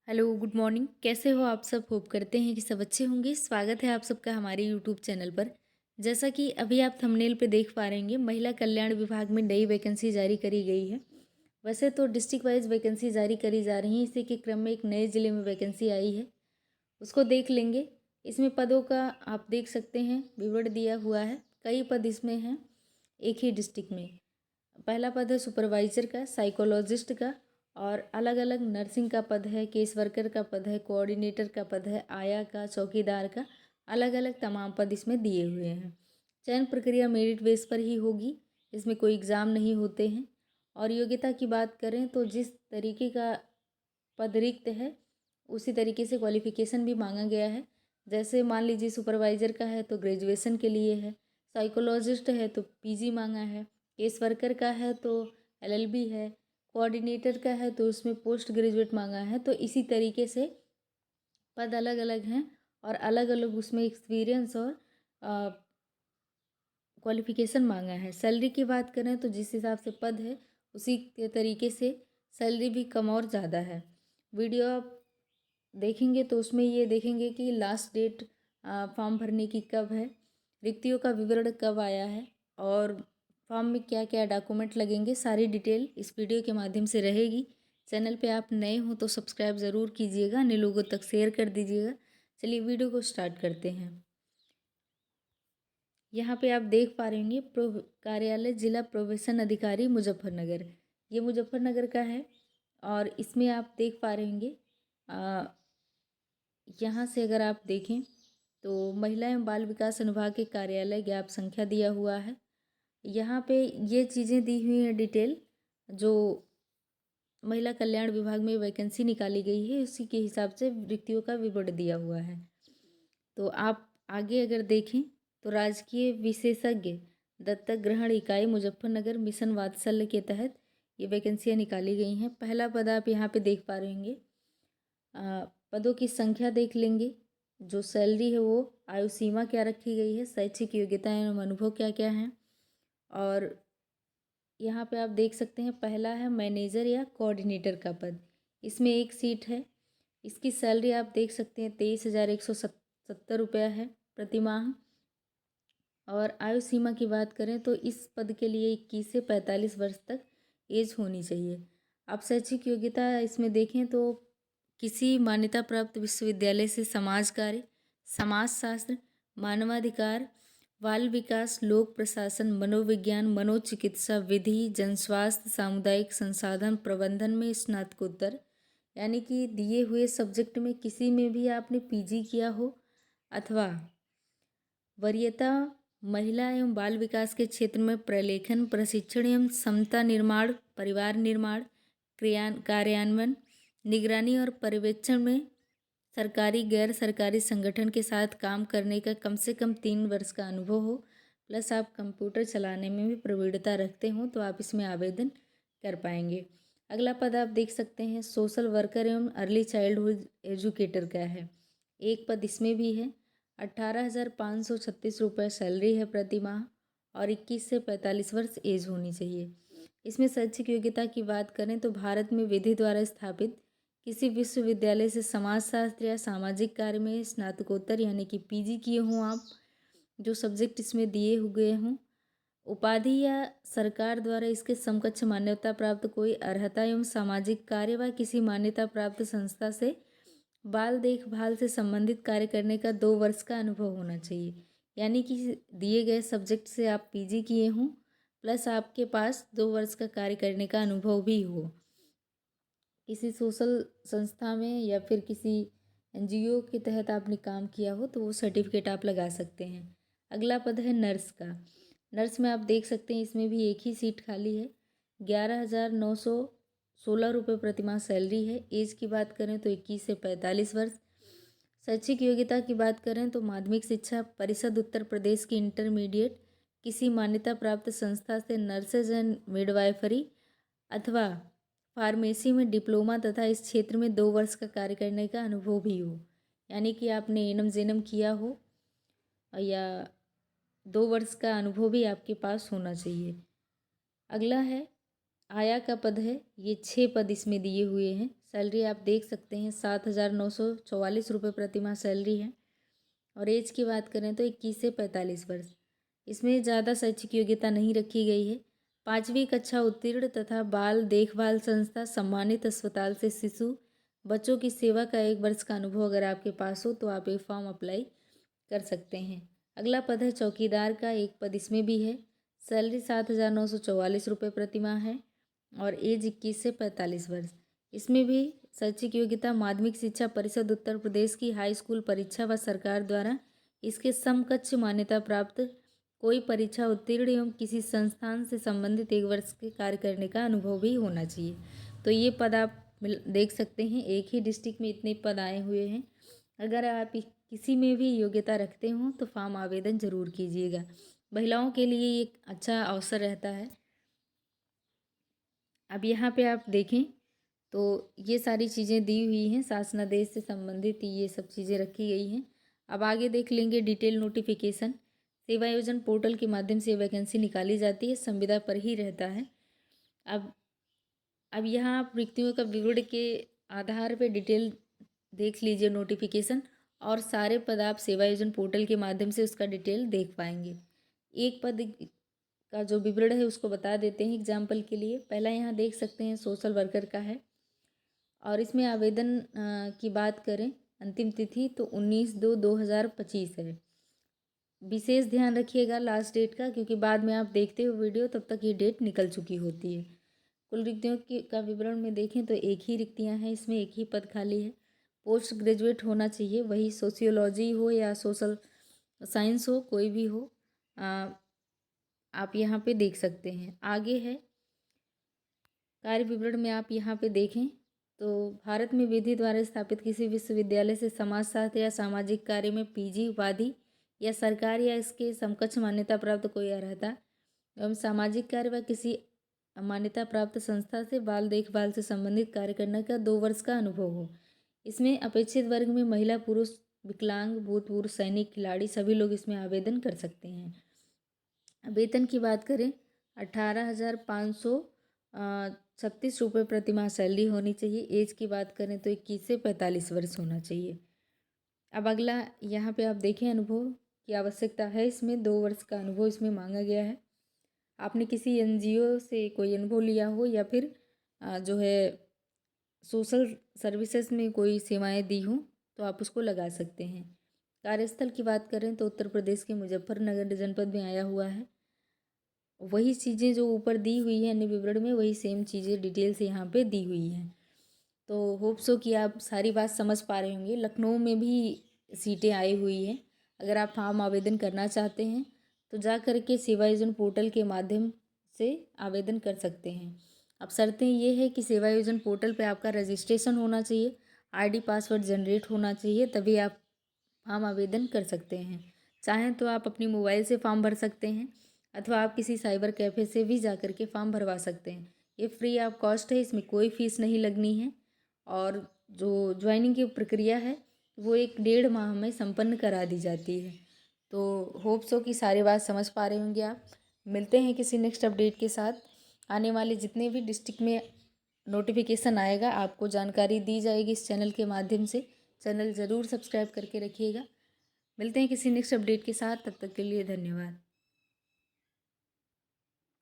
Hello, good morning. कैसे हो आप सब? होप करते हैं कि सब अच्छे होंगे। स्वागत है आप सबका हमारे यूट्यूब चैनल पर। जैसा कि अभी आप थंबनेल पे देख पा रहे होंगे, महिला कल्याण विभाग में नई वैकेंसी जारी करी गई है। वैसे तो डिस्ट्रिक्ट वाइज वैकेंसी जारी करी जा रही है, इसी के क्रम में एक नए ज़िले में वैकेंसी आई है, उसको देख लेंगे। इसमें पदों का आप देख सकते हैं विवरण दिया हुआ है। कई पद इसमें हैं एक ही डिस्ट्रिक्ट में। पहला पद है सुपरवाइजर का, साइकोलॉजिस्ट का, और अलग अलग नर्सिंग का पद है, केस वर्कर का पद है, कोऑर्डिनेटर का पद है, आया का, चौकीदार का, अलग अलग तमाम पद इसमें दिए हुए हैं। चयन प्रक्रिया मेरिट बेस पर ही होगी, इसमें कोई एग्ज़ाम नहीं होते हैं। और योग्यता की बात करें तो जिस तरीके का पद रिक्त है उसी तरीके से क्वालिफिकेशन भी मांगा गया है। जैसे मान लीजिए सुपरवाइज़र का है तो ग्रेजुएशन के लिए है, साइकोलॉजिस्ट है तो पीजी मांगा है, केस वर्कर का है तो एलएलबी है, कोऑर्डिनेटर का है तो उसमें पोस्ट ग्रेजुएट मांगा है। तो इसी तरीके से पद अलग अलग हैं और अलग अलग उसमें एक्सपीरियंस और क्वालिफिकेशन मांगा है। सैलरी की बात करें तो जिस हिसाब से पद है उसी के तरीके से सैलरी भी कम और ज़्यादा है। वीडियो आप देखेंगे तो उसमें ये देखेंगे कि लास्ट डेट फॉर्म भरने की कब है, रिक्तियों का विवरण कब आया है और फॉर्म में क्या क्या डॉक्यूमेंट लगेंगे, सारी डिटेल इस वीडियो के माध्यम से रहेगी। चैनल पे आप नए हो तो सब्सक्राइब ज़रूर कीजिएगा, अन्य लोगों तक शेयर कर दीजिएगा। चलिए वीडियो को स्टार्ट करते हैं। यहाँ पे आप देख पा रहे होंगे कार्यालय जिला प्रोबेशन अधिकारी मुजफ्फरनगर, ये मुजफ्फरनगर का है। और इसमें आप देख पा रहे होंगे यहाँ से अगर आप देखें तो महिला एवं बाल विकास अनुभाग के कार्यालय ज्ञाप संख्या दिया हुआ है। यहाँ पे ये चीज़ें दी हुई हैं डिटेल, जो महिला कल्याण विभाग में वैकेंसी निकाली गई है उसी के हिसाब से रिक्तियों का विवरण दिया हुआ है। तो आप आगे अगर देखें तो राजकीय विशेषज्ञ दत्तक ग्रहण इकाई मुजफ्फरनगर मिशन वात्सल्य के तहत ये वैकेंसियाँ निकाली गई हैं। पहला पद आप यहाँ पे देख पा रहे होंगे। पदों की संख्या देख लेंगे, जो सैलरी है वो, आयु सीमा क्या रखी गई है, शैक्षिक योग्यता एवं अनुभव क्या क्या हैं। और यहाँ पे आप देख सकते हैं पहला है मैनेजर या कोऑर्डिनेटर का पद, इसमें एक सीट है। इसकी सैलरी आप देख सकते हैं 23,170 रुपया है प्रति माह। और आयु सीमा की बात करें तो इस पद के लिए 21 से 45 वर्ष तक एज होनी चाहिए। आप शैक्षिक योग्यता इसमें देखें तो किसी मान्यता प्राप्त विश्वविद्यालय से समाज कार्य, समाजशास्त्र, मानवाधिकार, बाल विकास, लोक प्रशासन, मनोविज्ञान, मनोचिकित्सा, विधि, जनस्वास्थ्य, सामुदायिक संसाधन प्रबंधन में स्नातकोत्तर, यानी कि दिए हुए सब्जेक्ट में किसी में भी आपने पीजी किया हो, अथवा वरीयता महिला एवं बाल विकास के क्षेत्र में प्रलेखन, प्रशिक्षण एवं क्षमता निर्माण, परिवार निर्माण, कार्यान्वयन, निगरानी और पर्यवेक्षण में सरकारी गैर सरकारी संगठन के साथ काम करने का कम से कम 3 वर्ष का अनुभव हो, प्लस आप कंप्यूटर चलाने में भी प्रवीणता रखते हो तो आप इसमें आवेदन कर पाएंगे। अगला पद आप देख सकते हैं सोशल वर्कर एवं अर्ली चाइल्डहुड एजुकेटर का है, एक पद इसमें भी है। 18,536 रुपये सैलरी है प्रति माह और 21 से 45 वर्ष एज होनी चाहिए। इसमें शैक्षिक योग्यता की बात करें तो भारत में विधि द्वारा स्थापित किसी विश्वविद्यालय से समाजशास्त्र या सामाजिक कार्य में स्नातकोत्तर यानी कि पीजी किए हों आप, जो सब्जेक्ट इसमें दिए हुए हों, उपाधि या सरकार द्वारा इसके समकक्ष मान्यता प्राप्त कोई अर्हता एवं सामाजिक कार्य व किसी मान्यता प्राप्त संस्था से बाल देखभाल से संबंधित कार्य करने का 2 वर्ष का अनुभव होना चाहिए। यानी कि दिए गए सब्जेक्ट से आप पीजी किए हों प्लस आपके पास 2 वर्ष का कार्य करने का अनुभव भी हो, किसी सोशल संस्था में या फिर किसी एनजीओ के तहत आपने काम किया हो तो वो सर्टिफिकेट आप लगा सकते हैं। अगला पद है नर्स का। नर्स में आप देख सकते हैं इसमें भी एक ही सीट खाली है। 11,916 रुपये प्रति माह सैलरी है। एज की बात करें तो 21 से 45 वर्ष। शैक्षिक योग्यता की बात करें तो माध्यमिक शिक्षा परिषद उत्तर प्रदेश की इंटरमीडिएट किसी मान्यता प्राप्त संस्था से नर्सेज एंड मिडवाइफरी अथवा फार्मेसी में डिप्लोमा तथा इस क्षेत्र में 2 वर्ष का कार्य करने का अनुभव भी हो, यानी कि आपने एनम जेनम किया हो या 2 वर्ष का अनुभव भी आपके पास होना चाहिए। अगला है आया का पद है, ये 6 पद इसमें दिए हुए हैं। सैलरी आप देख सकते हैं 7,944 रुपये प्रतिमाह सैलरी है। और एज की बात करें तो 21 से 45 वर्ष। इसमें ज़्यादा शैक्षिक योग्यता नहीं रखी गई है। 5वीं कक्षा उत्तीर्ण तथा बाल देखभाल संस्था सम्मानित अस्पताल से शिशु बच्चों की सेवा का 1 वर्ष का अनुभव अगर आपके पास हो तो आप ये फॉर्म अप्लाई कर सकते हैं। अगला पद है चौकीदार का, एक पद इसमें भी है। सैलरी 7,944 रुपये प्रतिमाह है और एज 21 से 45 वर्ष। इसमें भी शैक्षिक योग्यता माध्यमिक शिक्षा परिषद उत्तर प्रदेश की हाई स्कूल परीक्षा व सरकार द्वारा इसके समकक्ष मान्यता प्राप्त कोई परीक्षा उत्तीर्ण एवं किसी संस्थान से संबंधित 1 वर्ष के कार्य करने का अनुभव भी होना चाहिए। तो ये पद आप देख सकते हैं, एक ही डिस्ट्रिक्ट में इतने पद आए हुए हैं। अगर आप किसी में भी योग्यता रखते हो तो फॉर्म आवेदन जरूर कीजिएगा। महिलाओं के लिए एक अच्छा अवसर रहता है। अब यहाँ पे आप देखें तो ये सारी चीज़ें दी हुई हैं, शासनादेश से संबंधित ये सब चीज़ें रखी गई हैं। अब आगे देख लेंगे डिटेल नोटिफिकेशन। सेवायोजन पोर्टल के माध्यम से वैकेंसी निकाली जाती है, संविदा पर ही रहता है। अब यहाँ आप रिक्तियों का विवरण के आधार पर डिटेल देख लीजिए नोटिफिकेशन, और सारे पद आप सेवायोजन पोर्टल के माध्यम से उसका डिटेल देख पाएंगे। एक पद का जो विवरण है उसको बता देते हैं एग्जाम्पल के लिए। पहला यहाँ देख सकते हैं सोशल वर्कर का है, और इसमें आवेदन की बात करें अंतिम तिथि तो 19/2/2025 है। विशेष ध्यान रखिएगा लास्ट डेट का, क्योंकि बाद में आप देखते हो वीडियो तब तक ये डेट निकल चुकी होती है। कुल रिक्तियों की का विवरण में देखें तो एक ही रिक्तियाँ हैं, इसमें एक ही पद खाली है। पोस्ट ग्रेजुएट होना चाहिए, वही सोशियोलॉजी हो या सोशल साइंस हो, कोई भी हो, आप यहाँ पे देख सकते हैं। आगे है कार्य विवरण में आप यहाँ पे देखें तो भारत में विधि द्वारा स्थापित किसी विश्वविद्यालय से समाजशास्त्र या सामाजिक कार्य में पीजी उपाधि या सरकार या इसके समकक्ष मान्यता प्राप्त कोई अर्हता एवं सामाजिक कार्य व किसी मान्यता प्राप्त संस्था से बाल देखभाल से संबंधित कार्य करने का 2 वर्ष का अनुभव हो। इसमें अपेक्षित वर्ग में महिला, पुरुष, विकलांग, भूतपूर्व सैनिक, खिलाड़ी सभी लोग इसमें आवेदन कर सकते हैं। वेतन की बात करें 18,536 रुपये प्रतिमाह सैलरी होनी चाहिए। एज की बात करें तो 21 से 45 वर्ष होना चाहिए। अब अगला यहाँ पे आप देखें अनुभव की आवश्यकता है, इसमें 2 वर्ष का अनुभव इसमें मांगा गया है। आपने किसी एनजीओ से कोई अनुभव लिया हो या फिर जो है सोशल सर्विसेज में कोई सेवाएं दी हों तो आप उसको लगा सकते हैं। कार्यस्थल की बात करें तो उत्तर प्रदेश के मुजफ्फरनगर जनपद में आया हुआ है। वही चीज़ें जो ऊपर दी हुई है अन्य विवरण में, वही सेम चीज़ें डिटेल से यहाँ पे दी हुई हैं। तो होप सो कि आप सारी बात समझ पा रहे होंगे। लखनऊ में भी सीटें आई हुई हैं। अगर आप फॉर्म आवेदन करना चाहते हैं तो जा कर के सेवायोजन पोर्टल के माध्यम से आवेदन कर सकते हैं। अब शर्तें ये है कि सेवायोजन पोर्टल पे आपका रजिस्ट्रेशन होना चाहिए, आईडी पासवर्ड जनरेट होना चाहिए, तभी आप फॉर्म आवेदन कर सकते हैं। चाहें तो आप अपनी मोबाइल से फॉर्म भर सकते हैं अथवा आप किसी साइबर कैफ़े से भी जा कर के फॉर्म भरवा सकते हैं। ये फ्री ऑफ कॉस्ट है, इसमें कोई फ़ीस नहीं लगनी है। और जो ज्वाइनिंग की प्रक्रिया है वो 1-1.5 माह में संपन्न करा दी जाती है। तो होप सो कि सारी बात समझ पा रहे होंगे आप। मिलते हैं किसी नेक्स्ट अपडेट के साथ। आने वाले जितने भी डिस्ट्रिक्ट में नोटिफिकेशन आएगा आपको जानकारी दी जाएगी इस चैनल के माध्यम से। चैनल ज़रूर सब्सक्राइब करके रखिएगा। मिलते हैं किसी नेक्स्ट अपडेट के साथ, तब तक के लिए धन्यवाद।